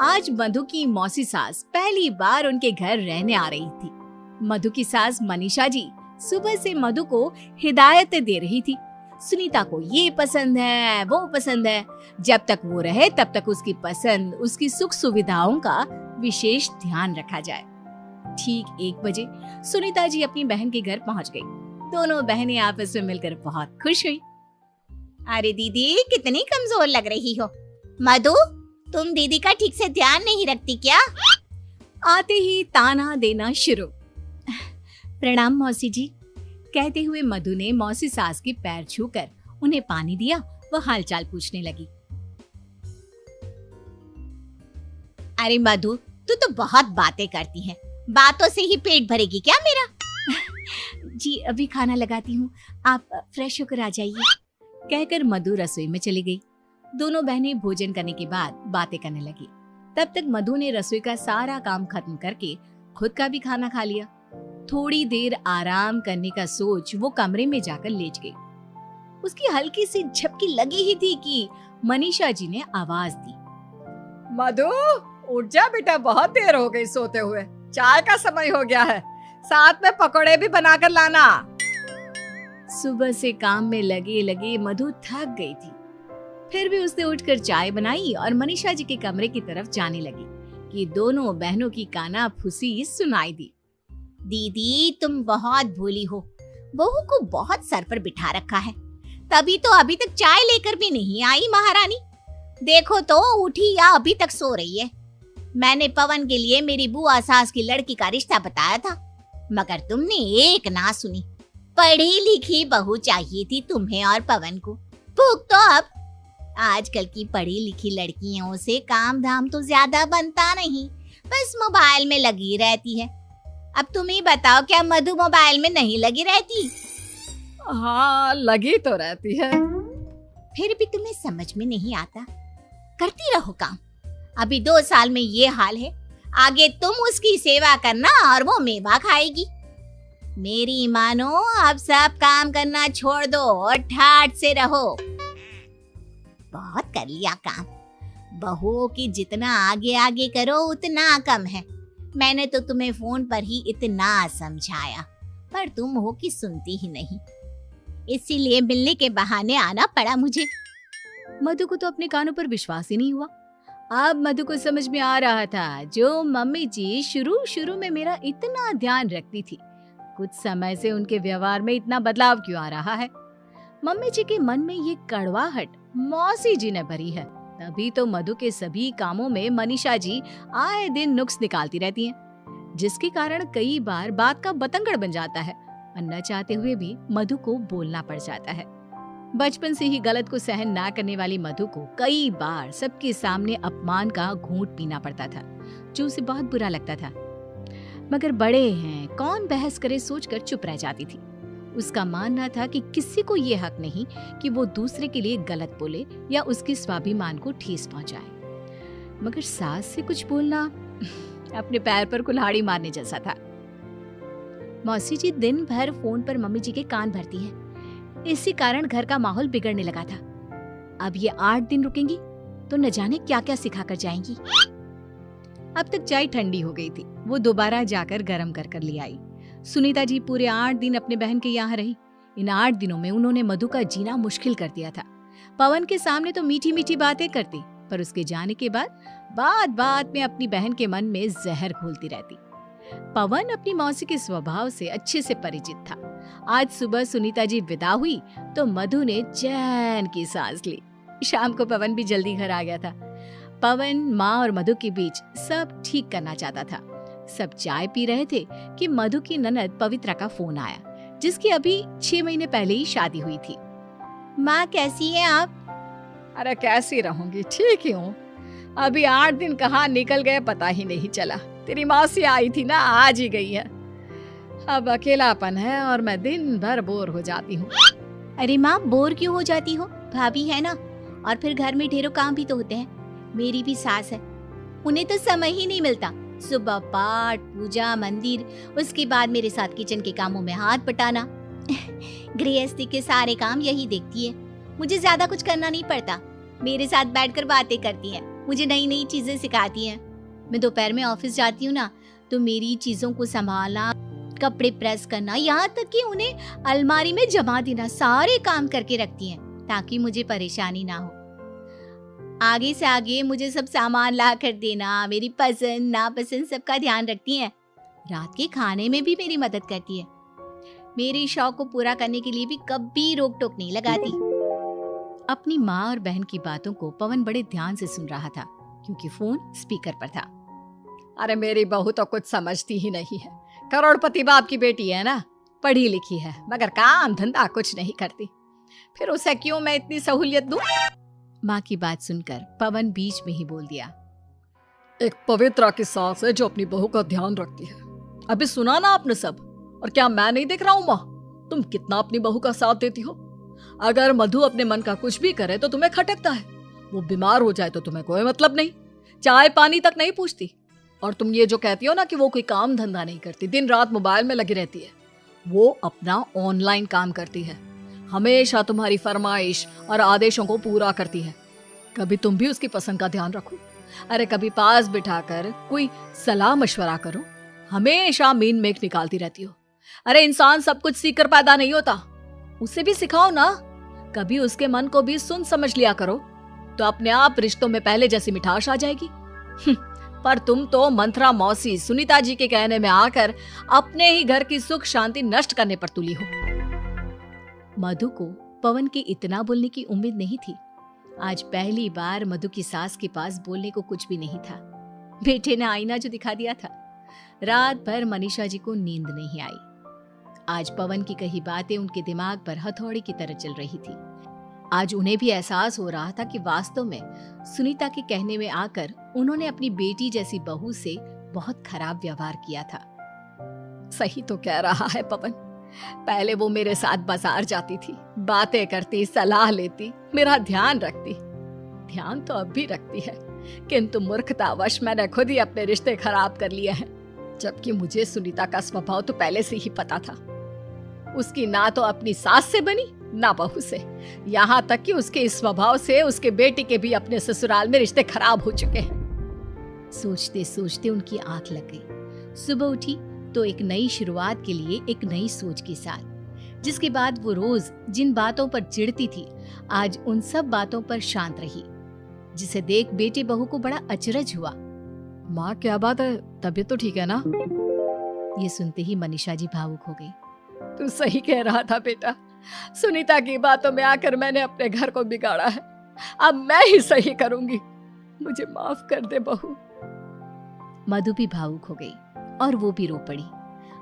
आज मधु की मौसी सास पहली बार उनके घर रहने आ रही थी। मधु की सास मनीषा जी सुबह से मधु को हिदायतें दे रही थी। सुनीता को ये पसंद है, वो पसंद है। जब तक वो रहे तब तक उसकी पसंद, उसकी सुख सुविधाओं का विशेष ध्यान रखा जाए। ठीक 1 बजे सुनीता जी अपनी बहन के घर पहुंच गई। दोनों बहनें आपस में मिलकर बहुत खुश हुई। अरे दीदी, कितनी कमजोर लग रही हो। मधु, तुम दीदी का ठीक से ध्यान नहीं रखती क्या? आते ही ताना देना शुरू। प्रणाम मौसी जी, कहते हुए मधु ने मौसी सास के पैर छूकर उन्हें पानी दिया व हालचाल पूछने लगी। अरे मधु, तू तो बहुत बातें करती है। बातों से ही पेट भरेगी क्या मेरा? जी अभी खाना लगाती हूँ, आप फ्रेश होकर आ जाइए, कहकर मधु रसोई में चली गई। दोनों बहनें भोजन करने के बाद बातें करने लगी। तब तक मधु ने रसोई का सारा काम खत्म करके खुद का भी खाना खा लिया। थोड़ी देर आराम करने का सोच वो कमरे में जाकर लेट गई। उसकी हल्की सी झपकी लगी ही थी कि मनीषा जी ने आवाज दी। मधु, उठ जा बेटा, बहुत देर हो गई सोते हुए। चाय का समय हो गया है, साथ में पकौड़े भी बनाकर लाना। सुबह से काम में लगे लगे मधु थक गई थी। फिर भी उसने उठकर चाय बनाई और मनीषा जी के कमरे की तरफ जाने लगी कि दोनों बहनों की काना फुसी सुनाई दी। दीदी, तुम बहुत भोली हो। बहू को बहुत सर पर बिठा रखा है, तभी तो अभी तक चाय लेकर भी नहीं आई महारानी। देखो तो उठी या अभी तक सो रही है। मैंने पवन के लिए मेरी बुआ सास की लड़की का रिश्ता बताया था, मगर तुमने एक ना सुनी। पढ़ी लिखी बहू चाहिए थी तुम्हें और पवन को। भूख तो अब आजकल की पढ़ी लिखी लड़कियों से काम धाम तो ज्यादा बनता नहीं, बस मोबाइल में लगी रहती है। अब तुम ही बताओ, क्या मधु मोबाइल में नहीं लगी रहती? हाँ, लगी तो रहती है। फिर भी तुम्हें समझ में नहीं आता। करती रहो काम। अभी 2 साल में ये हाल है, आगे तुम उसकी सेवा करना और वो मेवा खाएगी। मेरी मानो, अब सब काम करना छोड़ दो और ठाठ से रहो। बहुत कर लिया काम। बहुओं की जितना आगे आगे करो उतना कम है। मैंने तो तुम्हें फोन पर ही इतना समझाया, पर तुम हो कि सुनती ही नहीं। इसीलिए मिलने के बहाने आना पड़ा मुझे। मधु को तो अपने कानों पर विश्वास ही नहीं हुआ। अब मधु को समझ में आ रहा था, जो मम्मी जी शुरू में मेरा इतना ध्यान रखती थी, कुछ समय से उनके व्यवहार में इतना बदलाव क्यों आ रहा है। मम्मी जी के मन में ये कड़वाहट मौसी जी ने भरी है। तभी तो मधु के सभी कामों में मनीषा जी आए दिन नुक्स निकालती रहती हैं, जिसके कारण कई बार बात का बतंगड़ बन जाता है और न चाहते हुए भी मधु को बोलना पड़ जाता है। बचपन से ही गलत को सहन ना करने वाली मधु को कई बार सबके सामने अपमान का घूंट पीना पड़ता था, जो उसे बहुत बुरा लगता था। मगर बड़े हैं, कौन बहस करे सोचकर चुप रह जाती थी। उसका मानना था कि किसी को ये हक नहीं कि वो दूसरे के लिए गलत बोले या उसके स्वाभिमान को ठेस पहुंचाए। मगर सास से कुछ बोलना अपने पैर पर कुल्हाड़ी मारने जैसा था। मौसी जी दिन भर फोन पर मम्मी जी के कान भरती है, इसी कारण घर का माहौल बिगड़ने लगा था। अब ये 8 दिन रुकेंगी तो न जाने क्या क्या सिखा कर जाएंगी। अब तक चाय ठंडी हो गई थी, वो दोबारा जाकर गर्म कर ले आई। सुनीता जी पूरे 8 दिन अपने बहन के यहाँ रही। इन 8 दिनों में उन्होंने मधु का जीना मुश्किल कर दिया था। पवन के सामने तो मीठी मीठी बातें करती, पर उसके जाने के बाद बात बात में अपनी बहन के मन में जहर घोलती रहती। पवन अपनी मौसी के स्वभाव से अच्छे से परिचित था। आज सुबह सुनीता जी विदा हुई तो मधु ने चैन की सांस ली। शाम को पवन भी जल्दी घर आ गया था। पवन माँ और मधु के बीच सब ठीक करना चाहता था। सब चाय पी रहे थे कि मधु की ननद पवित्रा का फोन आया, जिसकी अभी 6 महीने पहले ही शादी हुई थी। माँ, कैसी हैं आप? अरे कैसी रहूंगी, ठीक ही हूँ। अभी 8 दिन कहाँ निकल गए पता ही नहीं चला। तेरी मौसी आई थी ना, आज ही गई है। अब अकेलापन है और मैं दिन भर बोर हो जाती हूँ। अरे माँ, बोर क्यों हो जाती हो? भाभी है ना, और फिर घर में ढेरों काम भी तो होते हैं। मेरी भी सास है, उन्हें तो समय ही नहीं मिलता। सुबह पाठ, पूजा, मंदिर, उसके बाद मेरे साथ किचन के कामों में हाथ बटाना। गृहस्थी के सारे काम यही देखती है। मुझे ज्यादा कुछ करना नहीं पड़ता, मेरे साथ बैठकर बातें करती है। मुझे नई नई चीजें सिखाती हैं। मैं दोपहर में ऑफिस जाती हूँ ना, तो मेरी चीजों को संभालना, कपड़े प्रेस करना, यहाँ तक कि उन्हें अलमारी में जमा देना, सारे काम करके रखती हैं ताकि मुझे परेशानी ना हो। आगे से आगे मुझे सब सामान ला कर देना, मेरी पसंद नापसंद सबका ध्यान रखती हैं। रात के खाने में भी मेरी मदद करती है। मेरे शौक को पूरा करने के लिए भी कभी रोक टोक नहीं लगाती। अपनी माँ और बहन की बातों को पवन बड़े ध्यान से सुन रहा था क्योंकि फोन स्पीकर पर था। अरे मेरी बहू तो कुछ समझती ही नहीं है। करोड़पति बाप की बेटी है ना, पढ़ी लिखी है, मगर काम धंधा कुछ नहीं करती। फिर उसे क्यों मैं इतनी सहूलियत दूं? माँ की बात सुनकर पवन बीच में ही बोल दिया। एक पवित्रा की सास है जो अपनी बहू का ध्यान रखती है। अभी सुना ना आपने सब, और क्या मैं नहीं देख रहा हूँ? माँ, तुम कितना अपनी बहू का साथ देती हो। अगर मधु अपने मन का कुछ भी करे तो तुम्हें खटकता है, वो बीमार हो जाए तो तुम्हें कोई मतलब नहीं, चाय पानी तक नहीं पूछती। और तुम ये जो कहती हो ना कि वो कोई काम धंधा नहीं करती, दिन रात मोबाइल में लगी रहती है, वो अपना ऑनलाइन काम करती है, हमेशा तुम्हारी फरमाइश और आदेशों को पूरा करती है। कभी तुम भी उसकी पसंद का ध्यान रखो। अरे कभी पास बिठाकर कोई सलाह मशवरा करो। हमेशा मीन मेख निकालती रहती हो। अरे इंसान सब कुछ सीख कर पैदा नहीं होता, उसे भी सिखाओ ना। कभी उसके मन को भी सुन समझ लिया करो, तो अपने आप रिश्तों में पहले जैसी मिठास आ जाएगी। पर तुम तो मंत्रा मौसी सुनीता जी के कहने में आकर अपने ही घर की सुख शांति नष्ट करने पर तुली हो। मधु को पवन के इतना बोलने की उम्मीद नहीं थी। आज पहली बार मधु की सास के पास बोलने को कुछ भी नहीं था। बेटे ने आईना जो दिखा दिया था। रात भर मनीषा जी को नींद नहीं आई। आज पवन की कही बातें उनके दिमाग पर हथौड़ी की तरह चल रही थी। आज उन्हें भी एहसास हो रहा था कि वास्तव में सुनीता के कहने में आकर उन्होंने अपनी बेटी जैसी बहू से बहुत खराब व्यवहार किया था। सही तो कह रहा है पवन। पहले वो मेरे साथ बाजार जाती थी, बातें करती, सलाह लेती, मेरा ध्यान रखती। ध्यान तो अब भी रखती है, किंतु मूर्खतावश मैंने खुद ही अपने रिश्ते खराब कर लिए हैं। जबकि मुझे सुनीता का स्वभाव तो पहले से ही पता था। उसकी ना तो अपनी सास से बनी, ना बहू से। यहाँ तक कि उसके इस स्वभाव से उसके बेटी के भी अपने ससुराल में रिश्ते खराब हो चुके हैं। सोचते सोचते उनकी आंख लग गई। सुबह उठी तो एक नई शुरुआत के लिए एक नई सोच के साथ, जिसके बाद वो रोज जिन बातों पर चिढ़ती थी आज उन सब बातों पर शांत रही, जिसे देख बेटे बहू को बड़ा अचरज हुआ। माँ क्या बात है, तबीयत तो ठीक है ना? ये सुनते ही मनीषा जी भावुक हो गई। तू सही कह रहा था बेटा, सुनीता की बातों में आकर मैंने अपने घर को बिगाड़ा है। अब मैं ही सही करूंगी, मुझे माफ कर दे बहू। मधु भी भावुक हो गई और वो भी रो पड़ी।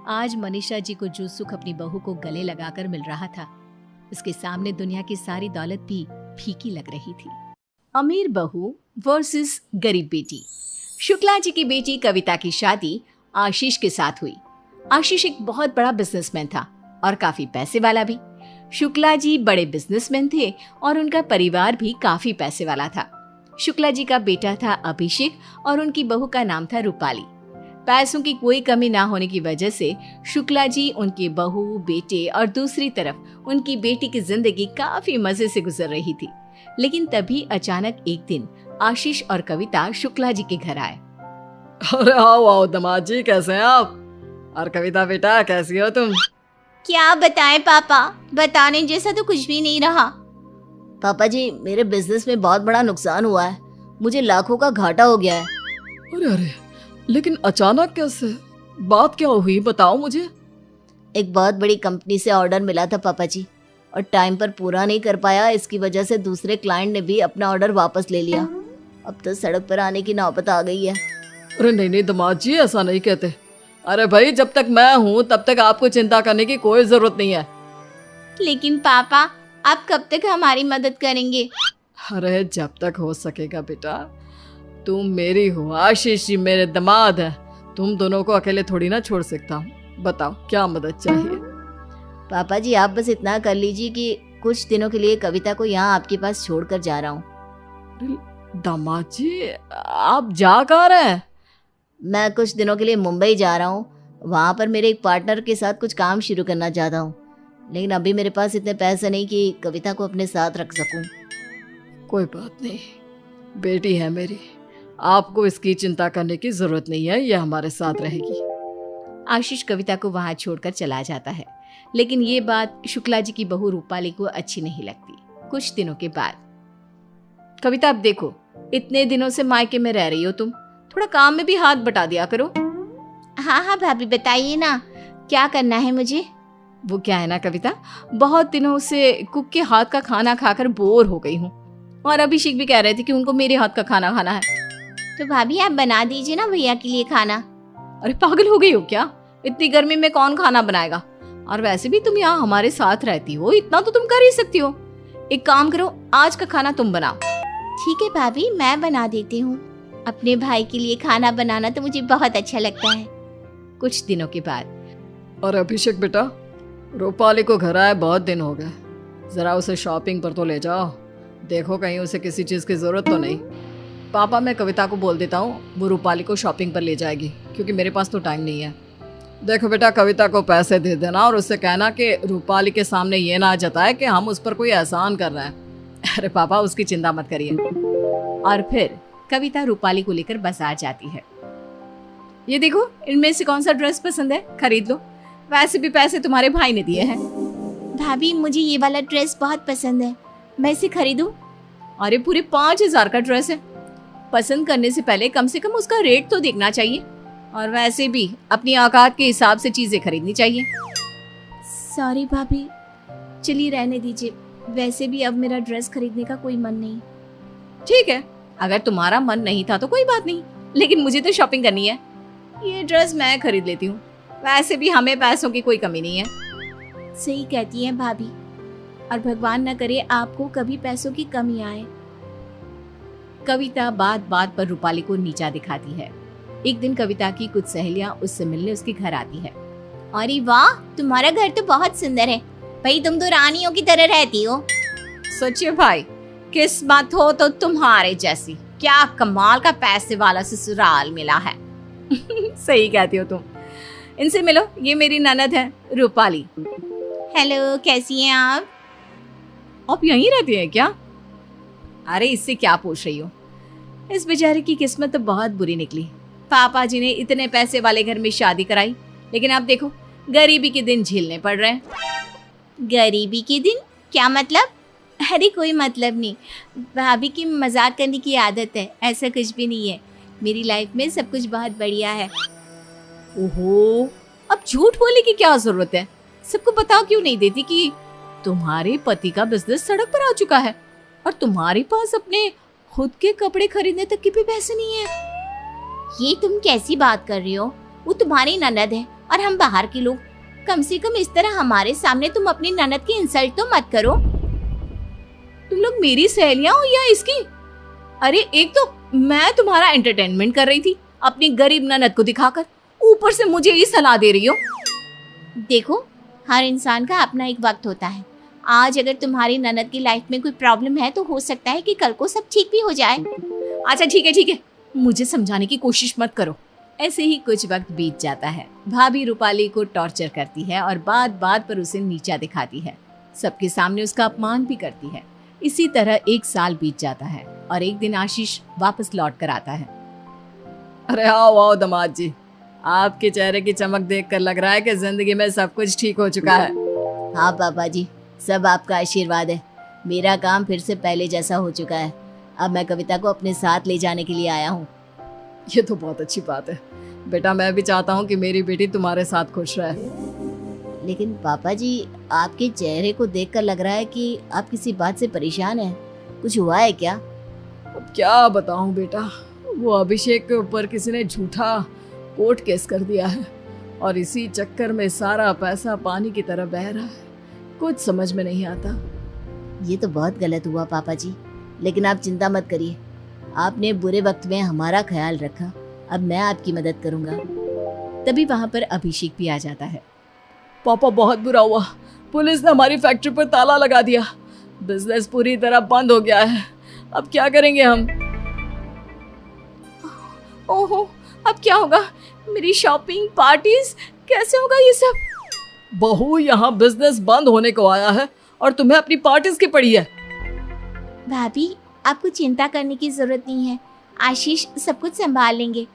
आज मनीषा जी को जो सुख अपनी बहू को गले लगाकर मिल रहा था, उसके सामने दुनिया की सारी दौलत भी फीकी लग रही थी। अमीर बहू वर्सेस गरीब बेटी। शुक्ला जी की बेटी कविता की शादी आशीष के साथ हुई। आशीष एक बहुत बड़ा बिजनेसमैन था और काफी पैसे वाला भी। शुक्ला जी बड़े बिजनेसमैन थे और उनका परिवार भी काफी पैसे वाला था। शुक्ला जी का बेटा था अभिषेक और उनकी बहू का नाम था रूपाली। पैसों की कोई कमी ना होने की वजह से शुक्ला जी, उनकी बहू, बेटे और दूसरी तरफ उनकी बेटी की जिंदगी काफी मजे से गुजर रही थी। लेकिन तभी अचानक एक दिन आशीष और कविता शुक्ला जी के घर आए। अरे आओ आओ दामाद जी, कैसे हैं आप? और कविता बेटा कैसी हो तुम? क्या बताएं पापा, बताने जैसा तो कुछ भी नहीं रहा। पापा जी, मेरे बिजनेस में बहुत बड़ा नुकसान हुआ है, मुझे लाखों का घाटा हो गया है। अरे अरे, लेकिन अचानक कैसे? बात क्या हुई, बताओ मुझे। एक बहुत बड़ी कंपनी से ऑर्डर मिला था पापा जी, और टाइम पर पूरा नहीं कर पाया। इसकी वजह से दूसरे क्लाइंट ने भी अपना ऑर्डर वापस ले लिया। अब तो सड़क पर आने की नौबत आ गई है। अरे नहीं नहीं दामाद जी, ऐसा नहीं कहते। अरे भाई, जब तक मैं हूँ तब तक आपको चिंता करने की कोई जरूरत नहीं है। लेकिन पापा, आप कब तक हमारी मदद करेंगे? अरे जब तक हो सकेगा बेटा। तुम मेरी हो, आशीष जी मेरे दामाद है। तुम दोनों को अकेले थोड़ी ना छोड़ सकता हूँ। बताओ क्या मदद चाहिए? पापा जी, आप बस इतना कर लीजिए कि कुछ दिनों के लिए कविता को यहाँ आपके पास छोड़कर जा रहा हूँ। दामाद जी, आप जा कहाँ रहे हैं? मैं कुछ दिनों के लिए मुंबई जा रहा हूँ। वहाँ पर मेरे एक पार्टनर के साथ कुछ काम शुरू करना चाहता हूँ, लेकिन अभी मेरे पास इतने पैसे नहीं कि कविता को अपने साथ रख सकूँ। कोई बात नहीं, बेटी है मेरी, आपको इसकी चिंता करने की जरूरत नहीं है, ये हमारे साथ रहेगी। आशीष कविता को वहां छोड़कर चला जाता है, लेकिन ये बात शुक्ला जी की बहू रूपाली को अच्छी नहीं लगती। कुछ दिनों के बाद, कविता अब देखो, इतने दिनों से मायके में रह रही हो तुम, थोड़ा काम में भी हाथ बटा दिया करो। हाँ हाँ भाभी, बताइए ना, क्या करना है मुझे? वो क्या है ना कविता, बहुत दिनों से कुक के हाथ का खाना खाकर बोर हो गई हूँ, और अभिषेक भी कह रहे थे कि उनको मेरे हाथ का खाना खाना है। तो भाभी आप बना दीजिए ना भैया के लिए खाना। अरे पागल हो गई हो क्या, इतनी गर्मी में कौन खाना बनाएगा? और वैसे भी तुम यहाँ हमारे साथ रहती हो, इतना तो तुम कर ही सकती हो। एक काम करो, आज का खाना तुम बनाओ। ठीक है भाभी, मैं बना देती हूँ। अपने भाई के लिए खाना बनाना तो मुझे बहुत अच्छा लगता है। कुछ दिनों के बाद, और अभिषेक बेटा, रूपाली को घर आए बहुत दिन हो गए, जरा उसे शॉपिंग पर तो ले जाओ, देखो कहीं उसे किसी चीज़ की ज़रूरत तो नहीं। पापा, मैं कविता को बोल देता हूँ, वो रूपाली को शॉपिंग पर ले जाएगी, क्योंकि मेरे पास तो टाइम नहीं है। देखो बेटा, कविता को पैसे दे देना और उससे कहना कि रूपाली के सामने ये ना जताए कि हम उस पर कोई एहसान कर रहे हैं। अरे पापा, उसकी चिंता मत करिए। और फिर कविता रूपाली को लेकर बाजार जाती है। ये देखो, इनमें से कौन सा ड्रेस पसंद है, खरीद लो, वैसे भी पैसे तुम्हारे भाई ने दिए हैं। भाभी मुझे ये वाला ड्रेस बहुत पसंद है, मैं इसे खरीदूं? अरे पूरे 5,000 का ड्रेस है, पसंद करने से पहले कम से कम उसका रेट तो देखना चाहिए, और वैसे भी अपनी औकात के हिसाब से चीजें खरीदनी चाहिए। सॉरी भाभी, चलिए रहने दीजिए, वैसे भी अब मेरा ड्रेस खरीदने का कोई मन नहीं। ठीक है, अगर तुम्हारा मन नहीं था तो कोई बात नहीं, लेकिन मुझे तो शॉपिंग करनी है, ये ड्रेस मैं खरीद लेती हूँ, वैसे भी हमें पैसों की कोई कमी नहीं है। सही कहती हैं भाभी, और भगवान न करे आपको कभी पैसों की कमी आए। कविता बात बात पर रूपाली को नीचा दिखाती है। एक दिन कविता की कुछ सहेलियां उससे मिलने उसके घर आती है। अरे वाह, तुम्हारा घर तो बहुत सुंदर है भाई, तुम तो रानियों की तरह रहती हो। सच्चे भाई, किस्मत हो तो तुम्हारे जैसी, क्या कमाल का पैसे वाला ससुराल मिला है। सही कहती हो तुम, इनसे मिलो, ये मेरी ननद है रूपाली। हेलो, कैसी हैं आप? आप यहीं रहती हैं क्या? अरे इससे क्या पूछ रही हो, इस बेचारे की किस्मत तो बहुत बुरी निकली। पापा जी ने इतने पैसे वाले घर में शादी कराई, लेकिन आप देखो गरीबी के दिन झेलने पड़ रहे हैं। गरीबी के दिन? क्या मतलब? अरे कोई मतलब नहीं, भाभी की मजाक करने की आदत है, ऐसा कुछ भी नहीं है। मेरी लाइफ में सब कुछ बहुत बढ़िया है। ओहो, अब झूठ बोलने की क्या जरूरत है? सबको बता क्यों नहीं देती कि तुम्हारे पति का बिजनेस सड़क पर आ चुका है और तुम्हारे पास अपने खुद के कपड़े खरीदने तक के भी पैसे नहीं है। ये तुम कैसी बात कर रही हो? वो तुम्हारी ननद है और हम बाहर के लोग। कम से कम इस तरह हमारे सामने तुम अपनी ननद की इंसल्ट तो मत करो। तुम लोग मेरी सहेलियां हो या इसकी? अरे एक तो मैं तुम्हारा एंटरटेनमेंट कर रही थी अपनी गरीब ननद को दिखाकर, ऊपर से मुझे ये सलाह दे रही हो। देखो, हर इंसान का अपना एक वक्त होता है। आज अगर तुम्हारी ननद की लाइफ में कोई प्रॉब्लम है तो हो सकता है कि कल को सब ठीक भी हो जाए। अच्छा ठीक है, मुझे समझाने की कोशिश मत करो। ऐसे ही कुछ वक्त बीत जाता है। भाभी रूपाली को टॉर्चर करती है और बात बात पर उसे नीचा दिखाती है, सबके सामने उसका अपमान भी करती है। इसी तरह 1 साल बीत जाता है और एक दिन आशीष वापस लौट कर आता है। अरे आओ दामाद जी, आपके चेहरे की चमक देखकर लग रहा है कि जिंदगी में सब कुछ ठीक हो चुका है। हाँ पापा जी, सब आपका आशीर्वाद है। मेरा काम फिर से पहले जैसा हो चुका है। अब मैं कविता को अपने साथ ले जाने के लिए आया हूँ। ये तो बहुत अच्छी बात है बेटा, मैं भी चाहता हूँ कि मेरी बेटी तुम्हारे साथ खुश रहे। लेकिन पापा जी, आपके चेहरे को देखकर लग रहा है कि आप किसी बात से परेशान हैं। कुछ हुआ है क्या? अब क्या बताऊँ बेटा, वो अभिषेक के ऊपर किसी ने झूठा कोर्ट केस कर दिया है और इसी चक्कर में सारा पैसा पानी की तरह बह रहा है। कुछ समझ में नहीं आता। ये तो बहुत गलत हुआ पापा जी, लेकिन आप चिंता मत करिए। आपने बुरे वक्त में हमारा ख्याल रखा, अब मैं आपकी मदद करूंगा। तभी वहाँ पर अभिषेक भी आ जाता है। पापा बहुत बुरा हुआ, पुलिस ने हमारी फैक्ट्री पर ताला लगा दिया, बिजनेस पूरी तरह बंद हो गया है। अब क्या करेंगे हम? ओहो, अब क्या होगा? मेरी शॉपिंग, पार्टीज, कैसे होगा ये सब? बहू, यहाँ बिजनेस बंद होने को आया है और तुम्हें अपनी पार्टीज की पड़ी है। भाभी, आपको चिंता करने की जरूरत नहीं है, आशीष सब कुछ संभाल लेंगे।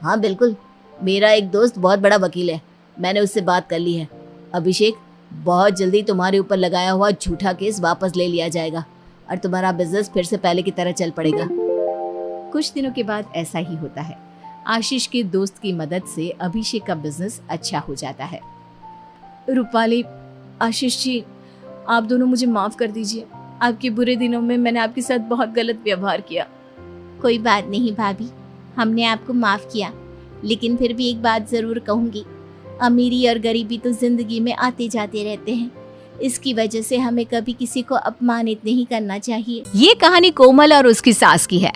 हाँ बिल्कुल, मेरा एक दोस्त बहुत बड़ा वकील है, मैंने उससे बात कर ली है। अभिषेक, बहुत जल्दी तुम्हारे ऊपर लगाया हुआ झूठा केस वापस ले लिया जाएगा और तुम्हारा बिजनेस फिर से पहले की तरह चल पड़ेगा। कुछ दिनों के बाद ऐसा ही होता है। आशीष के दोस्त की मदद से अभिषेक का बिजनेस अच्छा हो जाता है। रूपाली, आशीष जी, आप दोनों मुझे माफ कर दीजिए। आपके बुरे दिनों में मैंने आपके साथ बहुत गलत व्यवहार किया। कोई बात नहीं भाभी, हमने आपको माफ किया, लेकिन फिर भी एक बात जरूर कहूंगी, अमीरी और गरीबी तो जिंदगी में आते जाते रहते हैं। इसकी वजह से हमें कभी किसी को अपमानित नहीं करना चाहिए। ये कहानी कोमल और उसकी सास की है।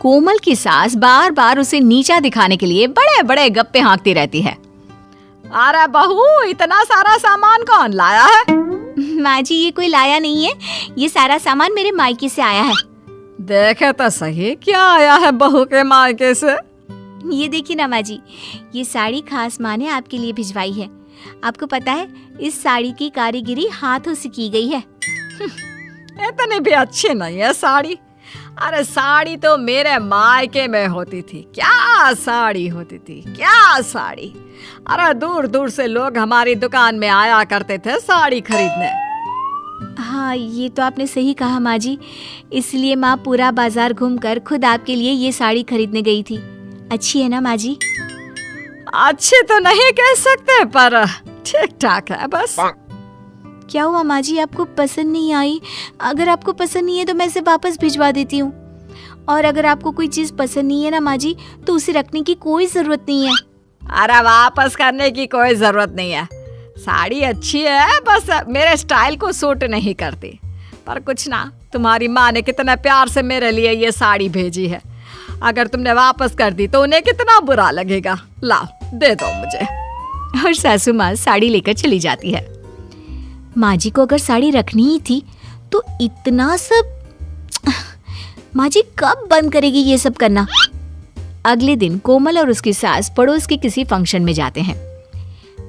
कोमल की सास बार बार उसे नीचा दिखाने के लिए बड़े बड़े गप्पे हाँकती रहती है। अरे बहू, इतना सारा सामान कौन लाया है? माँ जी, ये कोई लाया नहीं है, ये सारा सामान मेरे मायके से आया है। देखे तो सही, क्या आया है बहू के मायके से? ये देखिए ना माँ जी, ये साड़ी खास माँ ने आपके लिए भिजवाई है। आपको पता है, इस साड़ी की कारीगरी हाथों से की गई है। इतनी भी अच्छी नहीं है साड़ी। अरे साड़ी तो मेरे मायके में होती थी, क्या साड़ी होती थी, क्या साड़ी। अरे दूर दूर से लोग हमारी दुकान में आया करते थे साड़ी खरीदने। हाँ, ये तो आपने सही कहा माँ जी, इसलिए माँ पूरा बाजार घूमकर खुद आपके लिए ये साड़ी खरीदने गई थी। अच्छी है ना माँ जी? अच्छी तो नहीं कह सकते, पर ठीक ठाक है बस। क्या हुआ माँ जी, आपको पसंद नहीं आई? अगर आपको पसंद नहीं है तो मैं इसे वापस भिजवा देती हूँ। और अगर आपको कोई चीज पसंद नहीं है ना माँ जी, तो उसे रखने की कोई जरूरत नहीं है। अरे वापस करने की कोई जरूरत नहीं है, साड़ी अच्छी है, बस मेरे स्टाइल को सूट नहीं करती। पर कुछ ना, तुम्हारी माँ ने कितना प्यार से मेरे लिए ये साड़ी भेजी है, अगर तुमने वापस कर दी तो उन्हें कितना बुरा लगेगा। लाओ, दे दो मुझे। और सासू माँ साड़ी लेकर चली जाती है। माँ जी को अगर साड़ी रखनी ही थी तो इतना सब माँ जी कब बंद करेगी ये सब करना? अगले दिन कोमल और उसकी सास पड़ोस के किसी फंक्शन में जाते हैं।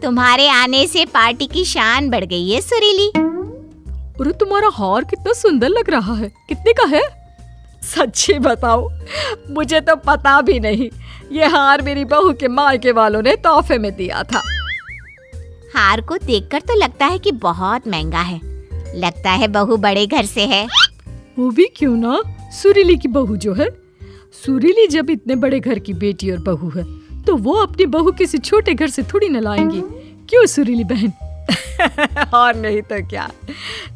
तुम्हारे आने से पार्टी की शान बढ़ गई है सुरीली। अरे तुम्हारा हार कितना सुंदर लग रहा है, कितने का है? सच्ची बताओ, मुझे तो पता भी नहीं। ये हार मेरी बहू के मायके वालों ने तोहफे में दिया था। हार को देखकर तो लगता है कि बहुत महंगा है, लगता है बहू बड़े घर से है। वो भी क्यों ना, सुरीली की बहू जो है। सुरीली जब इतने बड़े घर की बेटी और बहू है तो वो अपनी बहू किसी छोटे घर से थोड़ी न लाएंगी, क्यों सुरीली बहन? और नहीं तो क्या,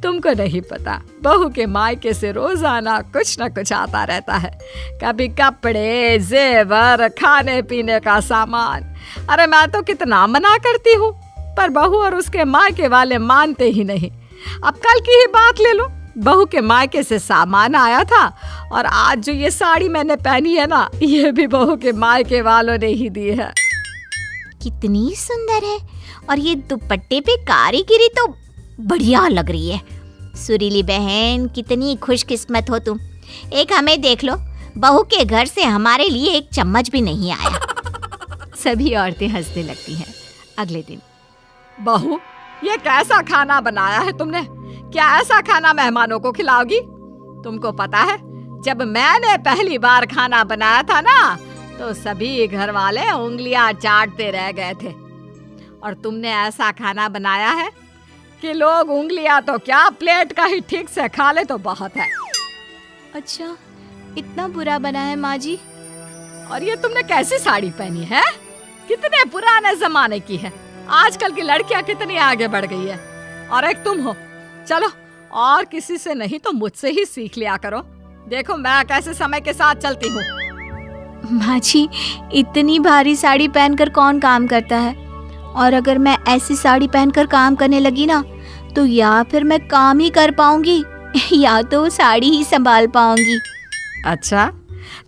तुमको नहीं पता, बहू के मायके से रोजाना कुछ न कुछ आता रहता है। कभी कपड़े, जेवर, खाने पीने का सामान। अरे मैं तो कितना मना करती हूँ, पर बहू और उसके मायके वाले मानते ही नहीं। अब कल की ही बात ले लो, बहू के मायके से सामान आया था और आज जो ये साड़ी मैंने पहनी है ना, ये भी बहू के मायके वालों ने ही दी है। कितनी सुंदर है, और ये दुपट्टे पे कारीगिरी तो बढ़िया लग रही है। सुरीली बहन, कितनी खुशकिस्मत हो तुम। एक हमें देख लो, बहू के घर से हमारे लिए एक चम्मच भी नहीं आया। सभी औरतें हंसने लगती हैं। अगले दिन, बहू, ये कैसा खाना बनाया है तुमने? क्या ऐसा खाना मेहमानों को खिलाओगी? तुमको पता है, जब मैंने पहली बार खाना बनाया था ना, तो सभी घर वाले उंगलियां चाटते रह गए थे। और तुमने ऐसा खाना बनाया है कि लोग उंगलियां तो क्या, प्लेट का ही ठीक से खा ले तो बहुत है। अच्छा, इतना बुरा बना है माँ जी? और ये तुमने कैसी साड़ी पहनी है? कितने पुराने जमाने की है। आजकल की लड़कियां कितनी आगे बढ़ गई है। और एक तुम हो, चलो और किसी से नहीं तो मुझसे ही सीख लिया करो। देखो मैं कैसे समय के साथ चलती हूँ। माँ जी, इतनी भारी साड़ी पहनकर कौन काम करता है? और अगर मैं ऐसी साड़ी पहनकर काम करने लगी ना, तो या फिर मैं काम ही कर पाऊंगी या तो साड़ी ही संभाल पाऊंगी। अच्छा,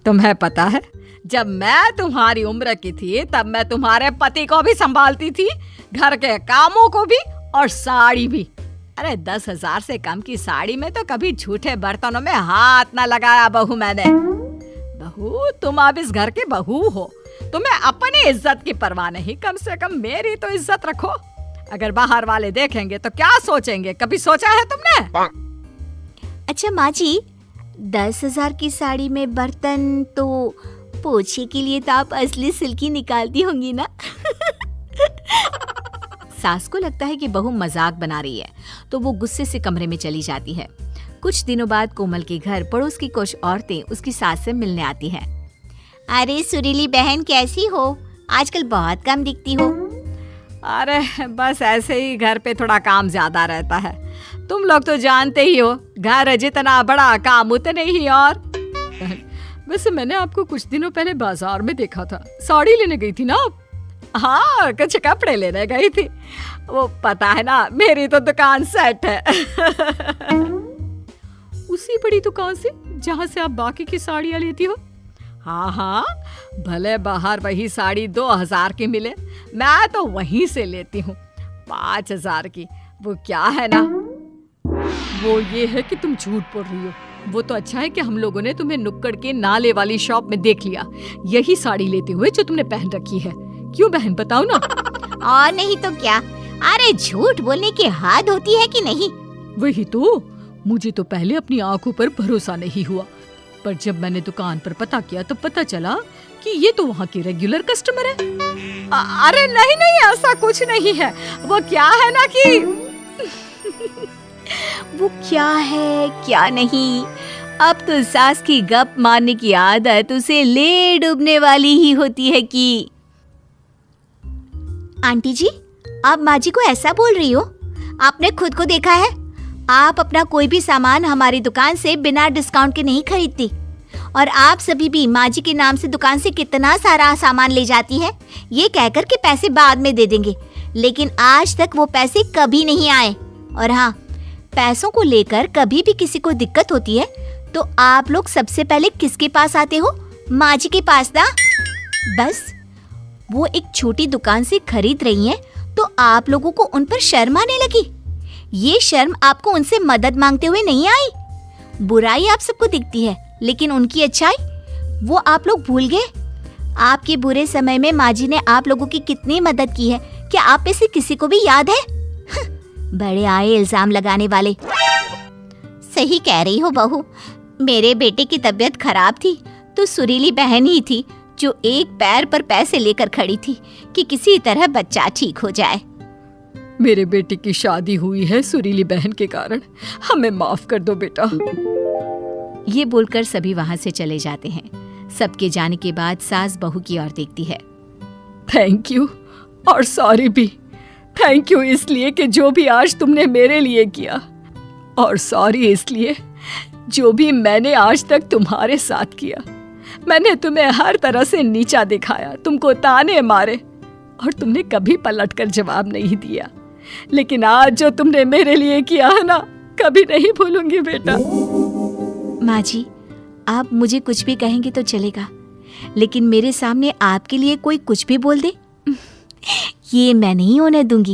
तुम्हें पता है, जब मैं तुम्हारी उम्र की थी तब मैं तुम्हारे पति को भी संभालती थी, घर के कामों को भी और साड़ी भी। अरे 10,000 से कम की साड़ी में तो कभी झूठे बर्तनों में हाथ न लगाया बहू मैंने। बहू, तुम अब इस घर की बहू हो, तुम्हें अपनी इज्जत की परवाह नहीं, कम से कम मेरी तो इज्जत रखो। अगर बाहर वाले देखेंगे तो क्या सोचेंगे, कभी सोचा है तुमने? अच्छा माँ जी, 10,000 की साड़ी में बर्तन, तो पोछे के लिए तो आप असली सिल्की निकालती होंगी ना? सास को लगता है कि बहू मजाक बना रही है, तो वो गुस्से से कमरे में चली जाती है। कुछ दिनों बाद कोमल के घर पड़ोस की कुछ औरतें उसकी सास से मिलने आती हैं। अरे सुरीली बहन, कैसी हो? आजकल बहुत कम दिखती हो। अरे बस ऐसे ही, घर पे थोड़ा काम ज्यादा रहता है। तुम लोग तो जानते ही हो, घर जितना बड़ा काम उतने ही। और वैसे मैंने आपको कुछ दिनों पहले बाजार में देखा था, साड़ी लेने गई थी ना आप? हाँ, कुछ कपड़े लेने गई थी। वो पता है ना, मेरी तो दुकान सेट है। उसी बड़ी दुकान से जहाँ से आप बाकी की साड़ियाँ लेती हो? हाँ हाँ, भले बाहर वही साड़ी 2,000 की मिले, मैं तो वहीं से लेती हूँ 5,000 की। वो क्या है ना, वो ये है कि तुम झूठ बोल रही हो। वो तो अच्छा है कि हम लोगों ने तुम्हें नुक्कड़ के नाले वाली शॉप में देख लिया, यही साड़ी लेते हुए जो तुमने पहन रखी है। क्यों बहन, बताओ ना। और नहीं तो क्या। अरे झूठ बोलने की हद होती है कि नहीं? वही तो, मुझे तो पहले अपनी आंखों पर भरोसा नहीं हुआ, पर जब मैंने दुकान पर पता किया तो पता चला कि ये तो वहाँ की रेगुलर कस्टमर है। अरे नहीं नहीं, ऐसा कुछ नहीं है। वो क्या है ना कि वो क्या है क्या नहीं, अब तो सास की गप मारने की आदत उसे ले डूबने वाली ही होती है कि। आंटी जी, आप माँ जी को ऐसा बोल रही हो? आपने खुद को देखा है, आप अपना कोई भी सामान हमारी दुकान से बिना डिस्काउंट के नहीं खरीदती। और आप सभी भी माँ जी के नाम से दुकान से कितना सारा सामान ले जाती है, ये कहकर के पैसे बाद में दे देंगे, लेकिन आज तक वो पैसे कभी नहीं आए। और हाँ, पैसों को लेकर कभी भी किसी को दिक्कत होती है तो आप लोग सबसे पहले किसके पास आते हो? माँ जी के पास ना। बस वो एक छोटी दुकान से खरीद रही हैं तो आप लोगों को उन पर शर्म आने लगी। ये शर्म आपको उनसे मदद मांगते हुए नहीं आई। बुराई आप सबको दिखती है, लेकिन उनकी अच्छाई वो आप लोग भूल गए। आपके बुरे समय में माँ जी ने आप लोगों की कितनी मदद की है, क्या आप में से किसी को भी याद है? बड़े आए इल्जाम लगाने वाले। सही कह रही हो बहू, मेरे बेटे की तबीयत खराब थी तो सुरीली बहन ही थी जो एक पैर पर पैसे लेकर खड़ी थी कि किसी तरह बच्चा ठीक हो जाए। मेरे बेटे की शादी हुई है सुरीली बहन के कारण, हमें माफ कर दो बेटा। ये बोलकर सभी वहां से चले जाते हैं। सबके जाने के बाद सास बहू की ओर देखती है। थैंक यू और सॉरी भी। थैंक यू इसलिए कि जो भी आज तुमने मेरे लिए किया, और सॉरी इसलिए जो भी मैंने आज तक तुम्हारे साथ किया। मैंने तुम्हें हर तरह से नीचा दिखाया, तुमको ताने मारे और तुमने कभी पलटकर जवाब नहीं दिया, लेकिन आज जो तुमने मेरे लिए किया है ना, कभी नहीं भूलूंगी बेटा। माँ जी, आप मुझे कुछ भी कहेंगे तो चलेगा, लेकिन मेरे सामने आपके लिए कोई कुछ भी बोल दे, ये मैं नहीं होने दूंगी।